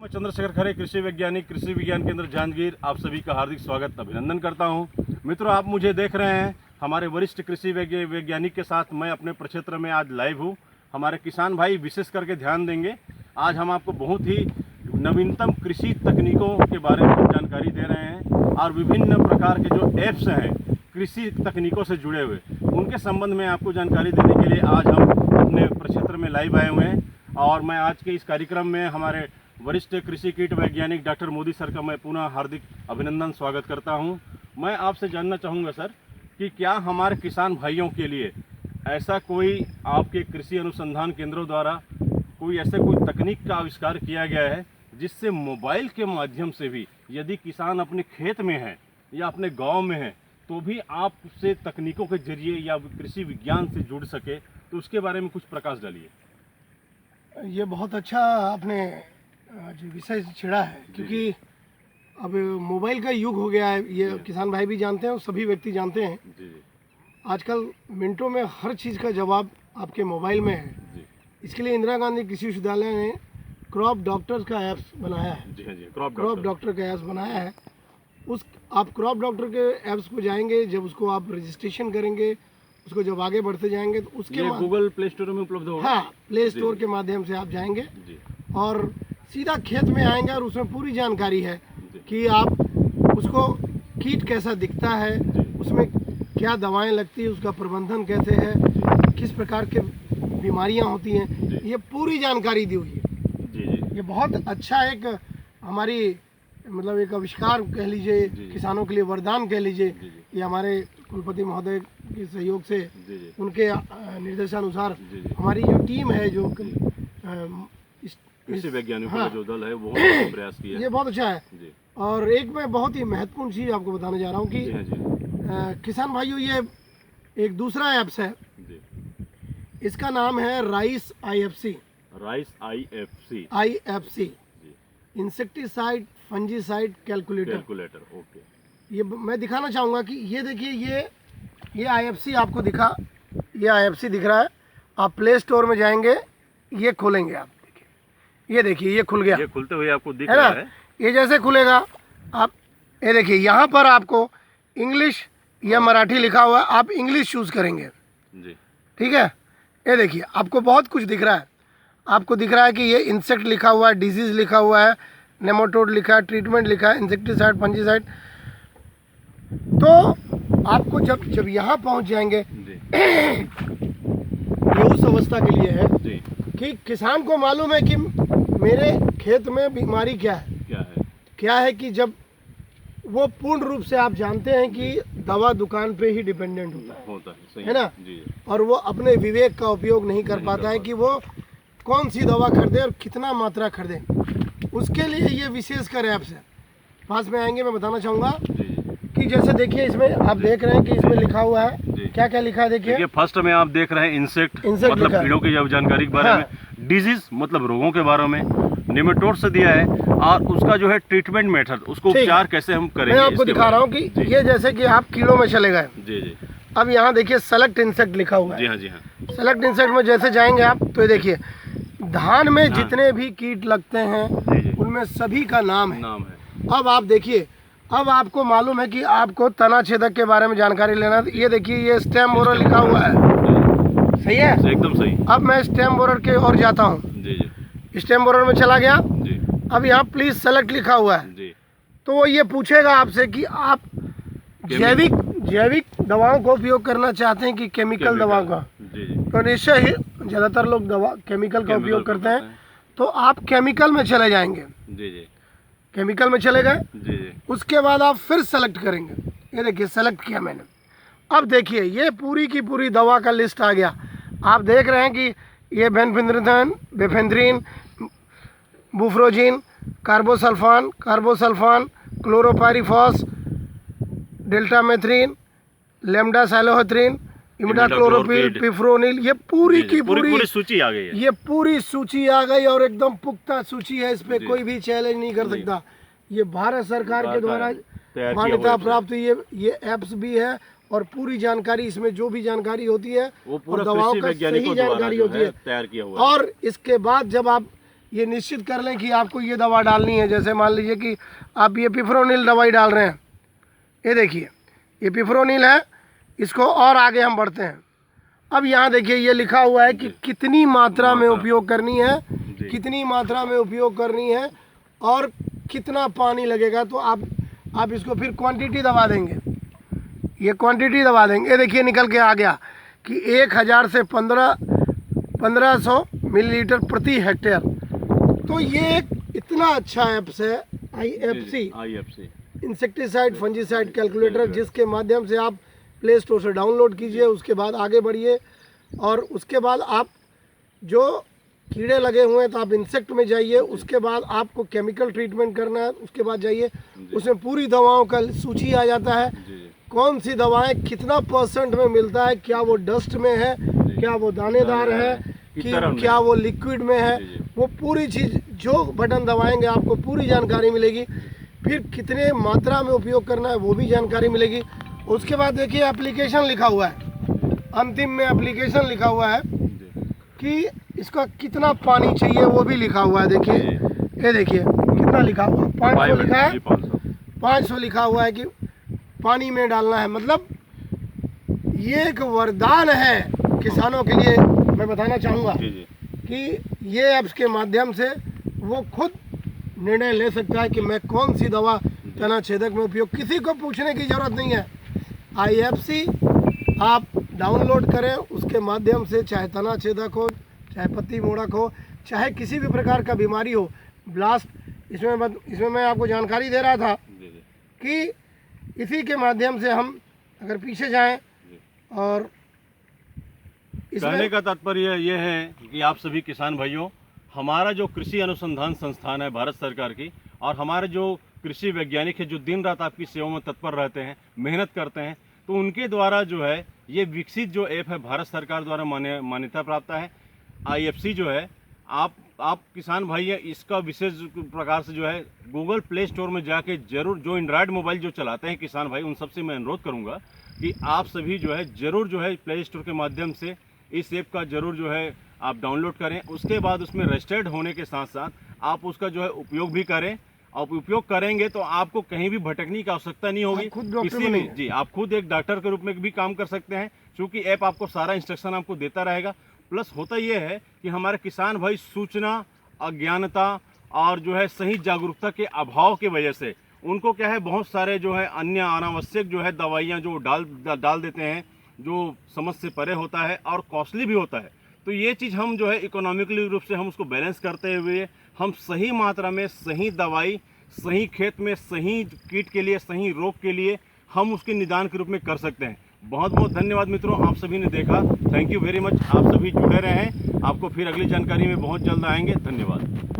मैं चंद्रशेखर खरे, कृषि वैज्ञानिक, कृषि विज्ञान केंद्र जांजगीर, आप सभी का हार्दिक स्वागत अभिनंदन करता हूं। मित्रों, आप मुझे देख रहे हैं हमारे वरिष्ठ कृषि वैज्ञानिक के साथ। मैं अपने प्रक्षेत्र में आज लाइव हूं। हमारे किसान भाई विशेष करके ध्यान देंगे। आज हम आपको बहुत ही नवीनतम कृषि तकनीकों के बारे में जानकारी दे रहे हैं और विभिन्न प्रकार के जो ऐप्स हैं कृषि तकनीकों से जुड़े हुए, उनके संबंध में आपको जानकारी देने के लिए आज हम अपने प्रक्षेत्र में लाइव आए हुए हैं। और मैं आज के इस कार्यक्रम में हमारे वरिष्ठ कृषि कीट वैज्ञानिक डॉक्टर मोदी सर का मैं पुनः हार्दिक अभिनंदन स्वागत करता हूं। मैं आपसे जानना चाहूँगा सर कि क्या हमारे किसान भाइयों के लिए ऐसा कोई आपके कृषि अनुसंधान केंद्रों द्वारा कोई तकनीक का आविष्कार किया गया है जिससे मोबाइल के माध्यम से भी यदि किसान अपने खेत में है या अपने गांव में है तो भी आपसे तकनीकों के जरिए या कृषि विज्ञान से जुड़ सके, तो उसके बारे में कुछ प्रकाश डालिए। ये बहुत अच्छा आपने जो विषय छिड़ा है, क्योंकि अब मोबाइल का युग हो गया है। ये किसान भाई भी जानते हैं और सभी व्यक्ति जानते हैं। आजकल मिनटों में हर चीज़ का जवाब आपके मोबाइल में है। इसके लिए इंदिरा गांधी कृषि विश्वविद्यालय ने क्रॉप डॉक्टर का ऐप्स बनाया है। क्रॉप डॉक्टर का ऐप्स बनाया है। उस आप क्रॉप डॉक्टर के ऐप्स को जाएंगे, जब उसको आप रजिस्ट्रेशन करेंगे, उसको जब आगे बढ़ते जाएंगे तो उसके गूगल प्ले स्टोर में उपलब्ध होगा। हाँ, प्ले स्टोर के माध्यम से आप जाएंगे और सीधा खेत में आएंगे और उसमें पूरी जानकारी है कि आप उसको कीट कैसा दिखता है, उसमें क्या दवाएं लगती है, उसका प्रबंधन कैसे है, किस प्रकार के बीमारियां होती हैं, ये पूरी जानकारी दी हुई है। ये बहुत अच्छा एक हमारी मतलब एक आविष्कार कह लीजिए, किसानों के लिए वरदान कह लीजिए। ये हमारे कुलपति महोदय के सहयोग से, उनके निर्देशानुसार हमारी जो टीम है, जो कृषि वैज्ञानिकों का जो दल है वो प्रयास किया, ये बहुत अच्छा है। और एक मैं बहुत ही महत्वपूर्ण चीज़ आपको बताने जा रहा हूँ कि किसान भाइयों, ये एक दूसरा ऐप्स है। इसका नाम है rice IFC। Insecticide fungicide calculator. Okay. ये मैं दिखाना चाहूँगा कि ये देखिए, ये IFC आपको ये IFC दिख रहा है। आप प्ले स्टोर में जाएंगे, ये खोलेंगे, आप ये देखिए, ये खुल गया। ये खुलते हुए आपको दिख रहा है। ये जैसे खुलेगा, आप ये देखिए, यहाँ पर आपको इंग्लिश या मराठी लिखा हुआ है। आप इंग्लिश चूज करेंगे जी, ठीक है। ये देखिए, आपको बहुत कुछ दिख रहा है। आपको दिख रहा है कि ये इंसेक्ट लिखा हुआ है, डिजीज लिखा हुआ है, नेमाटोड लिखा है, ट्रीटमेंट लिखा है, इंसेक्टिसाइड फंजीसाइड। तो आपको जब यहाँ पहुँच जाएंगे, ये उस अवस्था के लिए है कि किसान को मालूम है कि मेरे खेत में बीमारी क्या है कि जब वो पूर्ण रूप से आप जानते हैं कि दवा दुकान पे ही डिपेंडेंट होता है ना जी। और वो अपने विवेक का उपयोग नहीं कर पाता है कि वो कौन सी दवा खरीदे और कितना मात्रा खरीदे। उसके लिए ये विशेषकर ऐप्स है। पास में आएंगे, मैं बताना चाहूँगा कि जैसे देखिए, इसमें आप देख रहे हैं कि इसमें लिखा हुआ है, क्या क्या लिखा है। देखिए, फर्स्ट में आप देख रहे हैं इंसेक्ट मतलब कीड़ों की जानकारी के बारे में, डिजीज मतलब रोगों के बारे में, नेमाटोड से दिया है, और उसका जो है ट्रीटमेंट मेथड, उसको उपचार कैसे हम करेंगे। मैं आपको दिखा रहा हूँ कि ये जैसे कि आप कीड़ों में चले गए जी। अब यहाँ देखिए सेलेक्ट इंसेक्ट लिखा हुआ है। जी हाँ। सेलेक्ट इंसेक्ट में जैसे जाएंगे आप, तो ये देखिए, धान में जितने भी कीट लगते हैं उनमें सभी का नाम है। अब आप देखिए, अब आपको मालूम है कि आपको तना छेदक के बारे में जानकारी लेना। ये देखिए, ये स्टेम बोरर लिखा हुआ है, सही है, एकदम सही। अब मैं स्टेम बोरर के ओर जाता हूँ। स्टेम बोरर में चला गया। अब यहाँ प्लीज सेलेक्ट लिखा हुआ है। तो वो ये पूछेगा आपसे कि आप जैविक दवाओं का उपयोग करना चाहते हैं कि केमिकल दवाओं का। तो निश्चय ही ज्यादातर लोग दवा केमिकल का उपयोग करते हैं, तो आप केमिकल में चले जाएंगे। केमिकल में चले गए, उसके बाद आप फिर सेलेक्ट करेंगे। ये देखिए, सेलेक्ट किया मैंने। अब देखिए, ये पूरी की पूरी दवा का लिस्ट आ गया। आप देख रहे हैं कि ये बेफेंद्रीन, बुफ्रोजिन, कार्बोसल्फान, क्लोरोपाइरीफॉस, डेल्टामेथ्रिन, लेमडा साइलोहेथ्रिन, इमिडाक्लोरोपिल, पिफ्रोनिल, ये पूरी की पूरी सूची आ गई है। ये पूरी सूची आ गई और एकदम पुख्ता सूची है। इस पे कोई भी चैलेंज नहीं कर सकता। ये भारत सरकार के द्वारा मान्यता प्राप्त ये ऐप्स भी है और पूरी जानकारी, इसमें जो भी जानकारी होती है वो पूरा दवाओं का सही जानकारी होती है तैयार किया हुआ। और इसके बाद जब आप ये निश्चित कर लें कि आपको ये दवा डालनी है। जैसे मान लीजिए कि आप ये पिप्रोनिल दवाई डाल रहे हैं, ये देखिए ये पिप्रोनिल है, इसको और आगे हम बढ़ते हैं। अब यहाँ देखिए ये लिखा हुआ है कि कितनी मात्रा में उपयोग करनी है, कितनी मात्रा में उपयोग करनी है और कितना पानी लगेगा। तो आप इसको फिर क्वांटिटी दबा देंगे, ये क्वांटिटी दबा देंगे। ये देखिए निकल के आ गया कि 1000 से 1500 मिलीलीटर प्रति हेक्टेयर। तो ये एक इतना अच्छा ऐप्स है IFC इंसेक्टिसाइड फंजीसाइड कैलकुलेटर, जिसके माध्यम से आप प्ले स्टोर से डाउनलोड कीजिए, उसके बाद आगे बढ़िए और उसके बाद आप जो कीड़े लगे हुए हैं तो आप इंसेक्ट में जाइए, उसके बाद आपको केमिकल ट्रीटमेंट करना है, उसके बाद जाइए उसमें पूरी दवाओं का सूची आ जाता है, कौन सी दवाएं कितना % में मिलता है, क्या वो डस्ट में है, क्या वो दानेदार है, कि क्या वो लिक्विड में है, वो पूरी चीज़ जो बटन दबाएंगे आपको पूरी जानकारी मिलेगी। फिर कितने मात्रा में उपयोग करना है वो भी जानकारी मिलेगी। उसके बाद देखिए एप्लीकेशन लिखा हुआ है, अंतिम में एप्लीकेशन लिखा हुआ है कि इसका कितना पानी चाहिए वो भी लिखा हुआ है। देखिए ये देखिए कितना लिखा हुआ है, 500 लिखा है, 500 लिखा हुआ है कि पानी में डालना है। मतलब ये एक वरदान है किसानों के लिए। मैं बताना चाहूँगा कि ये ऐप्स के माध्यम से वो खुद निर्णय ले सकता है कि मैं कौन सी दवा तना छेदक में उपयोग, किसी को पूछने की ज़रूरत नहीं है। IFC आप डाउनलोड करें, उसके माध्यम से चाहे तना छेदक हो, चाहे पत्ती मोड़क हो, चाहे किसी भी प्रकार का बीमारी हो, ब्लास्ट, इसमें मैं आपको जानकारी दे रहा था कि इसी के माध्यम से हम अगर पीछे जाएं और कहने का तात्पर्य ये है कि आप सभी किसान भाइयों, हमारा जो कृषि अनुसंधान संस्थान है भारत सरकार की, और हमारे जो कृषि वैज्ञानिक है जो दिन रात आपकी सेवा में तत्पर रहते हैं, मेहनत करते हैं, तो उनके द्वारा जो है ये विकसित जो ऐप है भारत सरकार द्वारा मान्यता प्राप्त है। IFC जो है आप किसान भाई है, इसका विशेष प्रकार से जो है गूगल प्ले स्टोर में जाके जरूर, जो एंड्रॉयड मोबाइल जो चलाते हैं किसान भाई, उन सबसे मैं अनुरोध करूंगा कि आप सभी जो है जरूर जो है प्ले स्टोर के माध्यम से इस ऐप का जरूर जो है आप डाउनलोड करें। उसके बाद उसमें रजिस्टर्ड होने के साथ साथ आप उसका जो है उपयोग भी करें, और उपयोग करेंगे तो आपको कहीं भी भटकने की आवश्यकता नहीं होगी। किसी में जी आप खुद एक डॉक्टर के रूप में भी काम कर सकते हैं, क्योंकि ऐप आपको सारा इंस्ट्रक्शन आपको देता रहेगा। प्लस होता यह है कि हमारे किसान भाई सूचना, अज्ञानता और जो है सही जागरूकता के अभाव की वजह से उनको क्या है बहुत सारे जो है अन्य अनावश्यक जो है दवाइयाँ जो डाल देते हैं, जो समझ से परे होता है और कॉस्टली भी होता है। तो ये चीज़ हम जो है इकोनॉमिकली रूप से हम उसको बैलेंस करते हुए हम सही मात्रा में सही दवाई, सही खेत में सही कीट के लिए, सही रोग के लिए हम उसके निदान के रूप में कर सकते हैं। बहुत बहुत धन्यवाद मित्रों, आप सभी ने देखा। Thank you very much. आप सभी जुड़े रहें, आपको फिर अगली जानकारी में बहुत जल्द आएंगे। धन्यवाद।